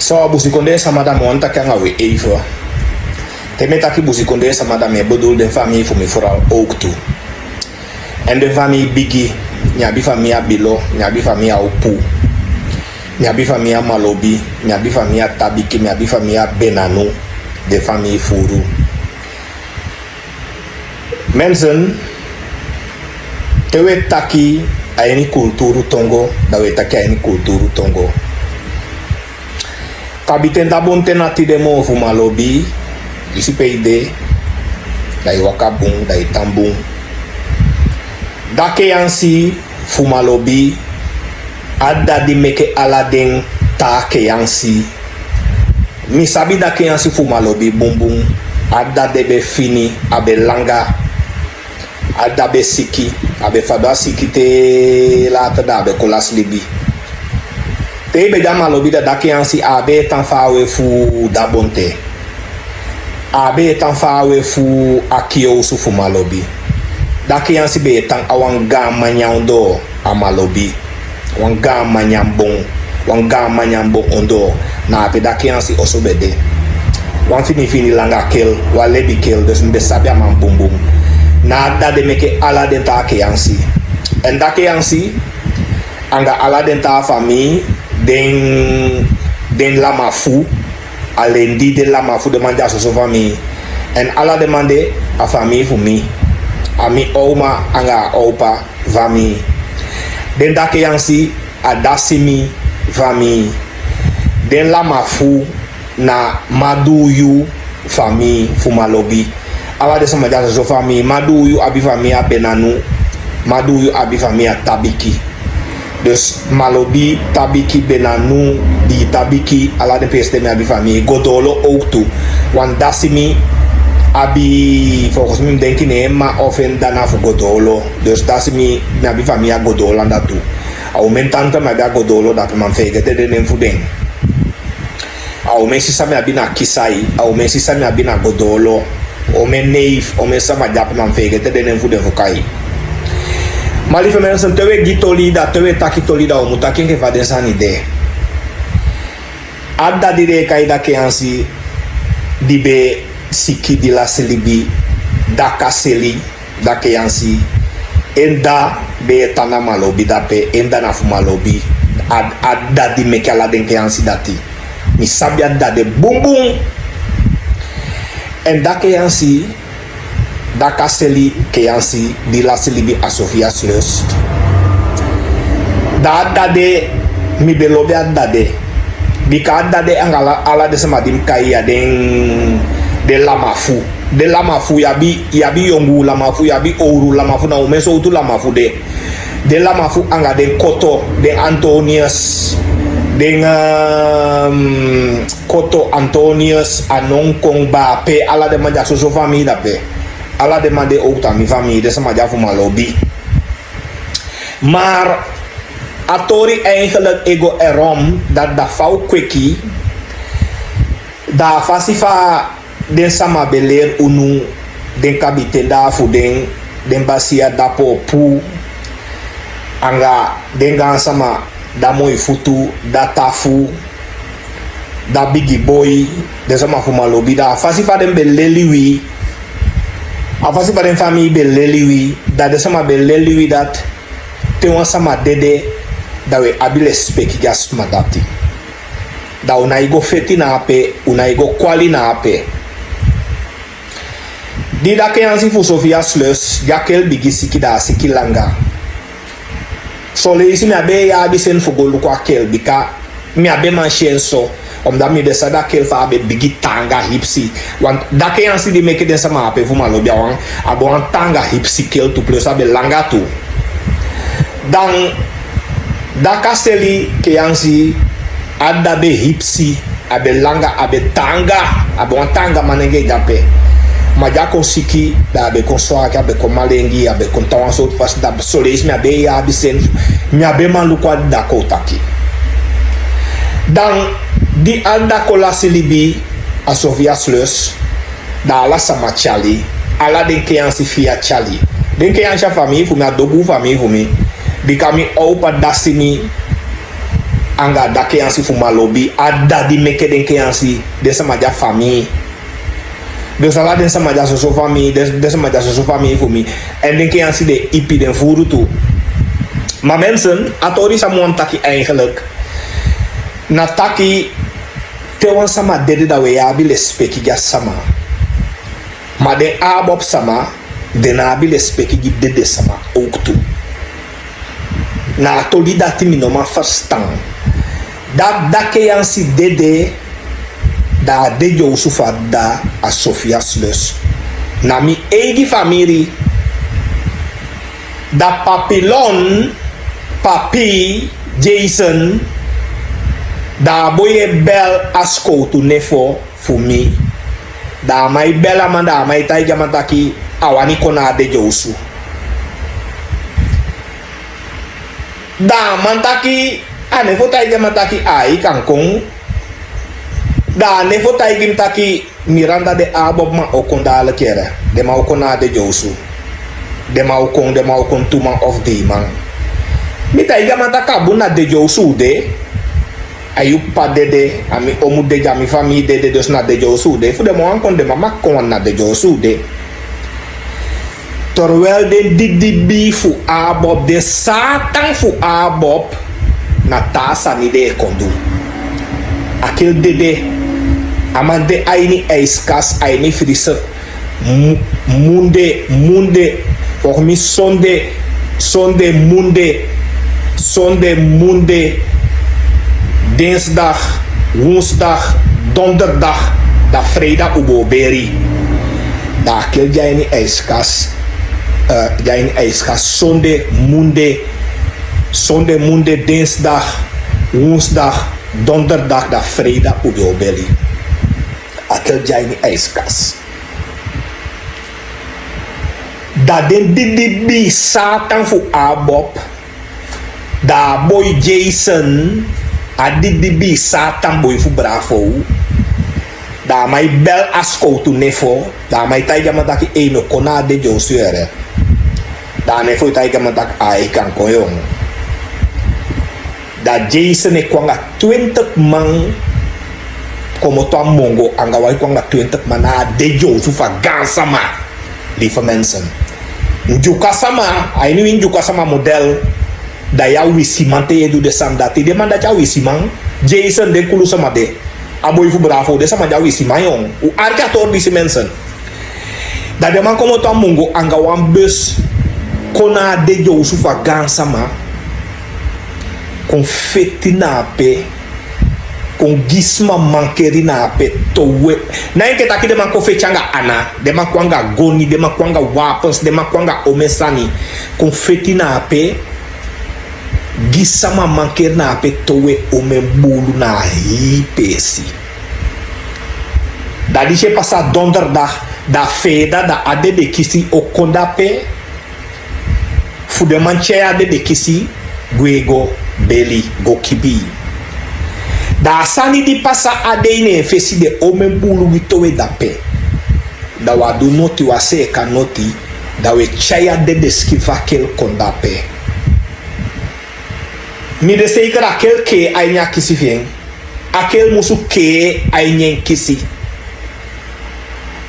So busikonde sa madame wanta kanga we even. Temeta ki busikonde sa madame bedoel de famille voor me vooral ook toe. En de famille bigi, nyabi famille bilo, nyabi famille opu. Nyabi famille malobi, nyabi famille tabiki, nyabi famille benanu, de famille furu. Mensen, tewe taki ayeni kulturu tongo, dawe taki ayeni kulturu tongo. Kabitenda bonte nati de mo fu malobi, isi peide, dai wakabung, dai tambung. Dake yansi fu malobi, adda di meke aladeng ta ke yansi. Mi sabi dake yansi fu malobi bumbung, adda debe fini, abe langa, adda be siki, abe fadwa siki te lata da abe kolas libi. Te be da malobi da dake yansi abe tan fawe fu da bonte. Abe tan fawe fu akio su fu malobi. Dake yansi be tan awanga manyando a malobi. Wanga manyambong. Wanga manyambong ondo. Na abe dake yansi oso bede. Wan fini langa kel. Walebi kel. Dus mbe sabi a man bum bum. Na da de meke ala den ta ke yansi. En dake yansi anga ala den ta fami. Den lama fu alendi de lama fu demande a so famille en ala demande a famille fu mi ami oma anga opa famille den dake yansi a dasimi famille den lama fu na maduyu famille fu malobi ala de sama ja so famille maduyu abi famille a benanu maduyu abi famille a tabiki. Dus malobi, tabiki, benanu, di tabiki, ala de peste me abi famille. Godolo ook toe. Want dasimi abi, volgens mij denk ik nee, maar ofen daarna voor godolo. Dus dasimi me abi famille a godolo aan dat toe. Au mentante me abi a godolo dat man vegete de nem voeding. Au mensen sa me abi na kisai, au mensen sa me abi na godolo. O men neef, o men sa ma jap man vegete de nem voeding voor kai. Maar lieve mensen, tewe gitolida, tewe takitolida, o mutakin ke vaden san ide. Adda dire kaida ke ansi dibe siki di la selibi, daka seli, da ke ansi, enda be tana malobi dape, enda na fu malobi, adda di meke ala den ke ansi dati. Mi sabi adda de bum bum. En da ke ansi, daka seli ke yansi di la selibi a Sofia Slust. Da dade mi belobe dade. Bika dade angala ala de samadim kaya den de lamafu. De lamafu yabi yongu lamafu yabi ouru lamafu na umeso utu lamafu de. De lamafu anga den koto den Antonius den koto Antonius anon kong ba pe ala de manja so famille dape. Ala demande ook aan mijn familie, dus maar ja voor malobi. Maar atori eigenlijk ego erom dat da fau kweki da fasifa den sama beler unu den kabite da fu den basia da popu anga den gan sama da moi futu da tafu da bigi boy den sama fu malobi da fasifa den beleliwi. Afasi pa den famille be leliwi, dat de sama be leliwi dat te wan sama dede da we abile speki gas madati. Da una igo feti na ape, una igo kwali na ape. Di da ke yansi fu Sofia Slust, jakel bigi siki da siki langa. So le isi mi abe ya abisen fu golu kwa kel bika mi abe manchen so. Omdat mi desa da kel fa abe bigi tanga hipsi. Want da ke yansi di meke den sama ape fu malobi awang abo an tanga hipsi kel tu plus abe langa tu. Dan da kasteli ke yansi ada be hipsi abe langa abe tanga abo an tanga manenge dape. Majako siki da abe konsoaki abe komalengi abe kontawanso pas da soleis mi abe ya abisen mi abe man lukwa da kotaki. Dan di anda kola silibi a Sofia Slust da ala sama chali ala den ke yansi fia chali den ke yansi famille fu mi adogu famille fu mi bikami opa dasimi anga da ke yansi fu malobi ada di meke den ke yansi de sama ja famille de sala den sama ja so famille de sama ja so famille fu mi en den ke yansi de ipi den furu tu maar mensen atori samuam taki eigenlijk na taki tewan sama dede da we ya bi le speki ja sama maar de abob sama de na bi le speki gi dede sama ook tu na toli dati mi no ma verstaan dat ke yansi dede da de jo sufa da a Sofia Slus na mi egi famiri da papilon papi Jason da boye bel asko tu nefo fu mi da mai bela manda mai tai jamataki awani kona de josu da mantaki ane fotai jamataki ai kankong da ne fotai gimtaki Miranda de abob ma okonda la kere de ma okona de josu de ma okon tuma of the man mi tai jamataka buna de josu de ayu pa dede ami omu de jami famille dede dos na de josu de fu de mo ankon de mama kon na de josu de torwel de didi bi fu abob de satan fu abob na tasa ni de kondu akil dede amande aini eiskas aini frisse munde voor mi sonde munde dinsdag woensdag donderdag da vrijdag uboberi da akil jaini eiskas Sonde munde dinsdag woensdag donderdag da vrijdag uboberi akil jaini eiskas da den didi bi satan fu abob da boy Jason a didi bi satan boy fu bravo da mai bel asko tu nefo da mai tai gamataki e no kona de josuere da nefo tai gamatak ai kan koyong da Jason e kwanga 20 man como to mongo angawai kwanga 20 mana de josu fa gansama lieve mensen njuka sama aini njuka sama model da ya wisimante edu de samdati de manda cha wisimang Jason de kulu sama de aboy fu bravo de sama ja wisimayong u arkator disi mensen da de man como to mongo angawan bus kona de josu fa gansama confetti na pe con gisma mankeri na pe towe na nke taki de man ko fechanga ana de man kwanga goni de man kwanga weapons de man kwanga omesani confetti na pe gisama mankeri na pe towe omembulu na hipesi da dice passa donderdag da feda da ade de kisi okonda pe fu de manchea de kisi gwego beli gokibi da sani di passa adeine fesi de omen bulu witowe da pe da wadu noti wase ka noti da we chaya de skifa kel konda pe mi de se ikara kel ke ainya kisi fien akel musu ke ainyen kisi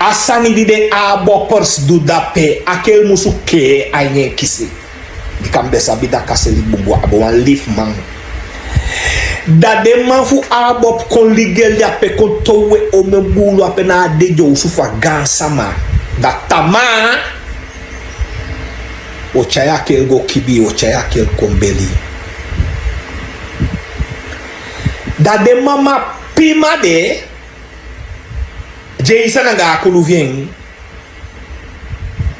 asani di de abopers du da pe akel musu ke ainyen kisi di kambe sabida kaseli bumbu abo wan leaf man da de man fu abob kon ligel ya pe kon towe o me bulu apena de jo sufa gansama da tama o chaya kel go kibi o chaya kel kombeli da de mama pima de Jason nga kulu vien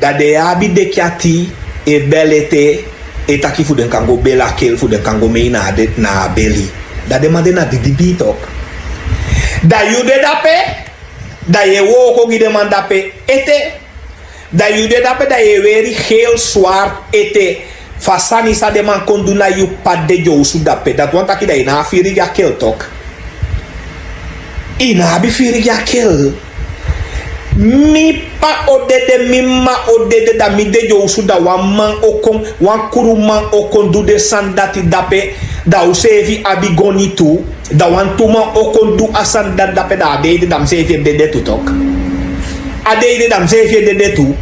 da de abi de kiati e belete e taki fu den kango bela kel fu den kango me na beli da demande na di bitok da yude dape da ye wo ko gi demanda pe ete da yude dape da ye weri heel swart ete fasani sa de man konduna yu padde jo su dape da wanta ki da ina firi ya kel tok ina bi firi ya kel mi pa odede mimma odede da mi de jo su da wan man okon wan kuru man okon du de sandati dape da u sefi abigoni tu da wan tuma okondu asan da peda de dam sefi de tu tok ade de dam sefi de tu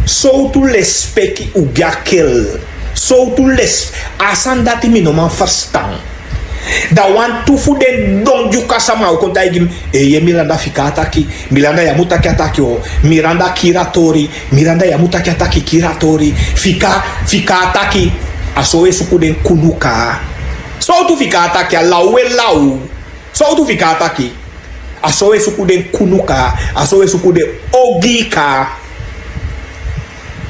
so tu lespeki u gakel so tu les asan dati mi no man verstaan da wan tu fu de don ju kasama o konta igim e ye Miranda fikata ki Miranda ya mutaki ataki o Miranda kiratori Miranda ya mutaki ataki kiratori fika ataki aso e suku den kunuka so tu fika ataki a lawe lau so tu fika ataki aso e suku den kunuka aso e suku de ogika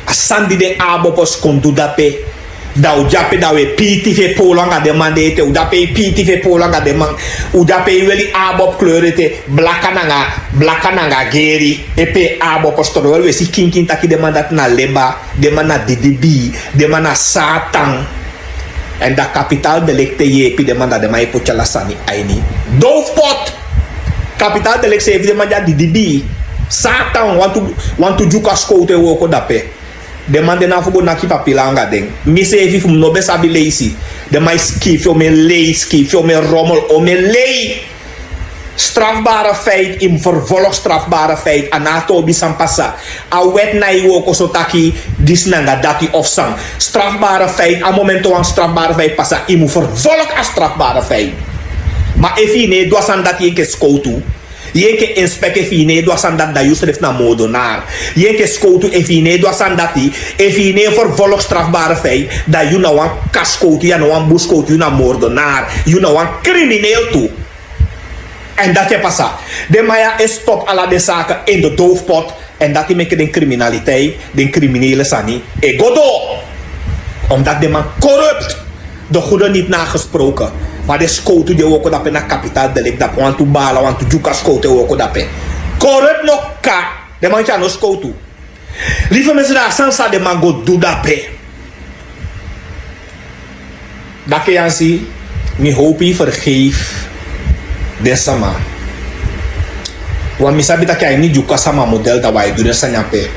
asandi de abo pos kondu dape da u jape da we piti fe polanga demande te u dape piti fe polanga demand u dape weli abop kleurete blakananga geri epe abop postoro wel we si kinkin taki demandat na leba demana didibi demana satan en da capital delicte ye pi demanda de mai pochala sani aini dovepot capital delicte ye demanda didibi satan want to juka skote woko dape demande na fubo na ki papilanga ding mi se evi fum no besa bi leisi de mai skif yo me lei skif yo me rommel o me lei strafbare feit in vervolg strafbare feit anato bisan passa a wet na iwo ko sotaki disnanga dati of sang strafbare feit a momento an strafbare feit passa imu vervolg a strafbare feit ma efi ne do san dati ke skoutu Yeke inspecte fine do asandat da jusref na modenaar. Yeke skoutu e fine do asandati e fine vervolg strafbare feit da you na wan kaskoutu ya na wan buskoutu you na moordenaar. You na wan crimineel toe. En dat je passa. De maya is stop alla de zaken in de doofpot. En dat die maken de criminaliteit, de criminele sani. E godo. Omdat de man corrupt. De goede niet nagesproken. Maar de skoutu die ook dat na kapitaal delik dat want to bala want to juka skoutu ook dat corrupt no ka de man ja no skoutu lieve mensen daar sansa de man go do dat dat je aan zie mi hoop je vergeef de sama want mi sabi dat jij niet juka sama model dat wij doen sanyape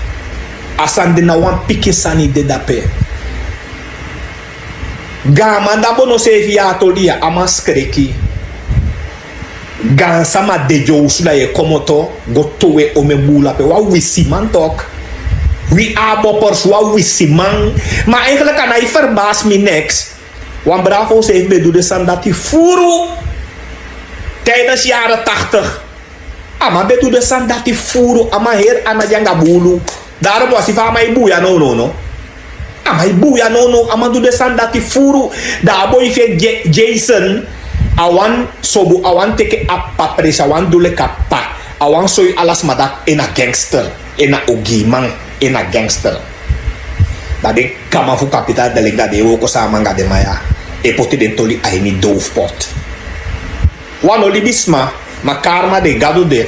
asan de na wan piki sani de dape Gama dabo no se via tolia amaskreki. Gan sama de jousula ye komoto gotowe o me bula pe wa wisi man tok. Wi abo pers wa wisi man. Maar eigenlijk kan hij verbaas me niks. Want Bravo se heeft bedoeld de sandati furu. Tijdens jaren 80. Ama bedoeld de sandati furu. Ama her anajanga bulu. Daarom was hij van mij boeia no. Amai buya no amadu de sandati furu da boy fe Jason awan sobu awan teke apa presa awan dule kappa awan soy alas madak ena gangster ena ogimang ena gangster da de kama fu capital de lega de woko sa manga de maya e poti den toli aini doofpot wano libisma ma karma de gado de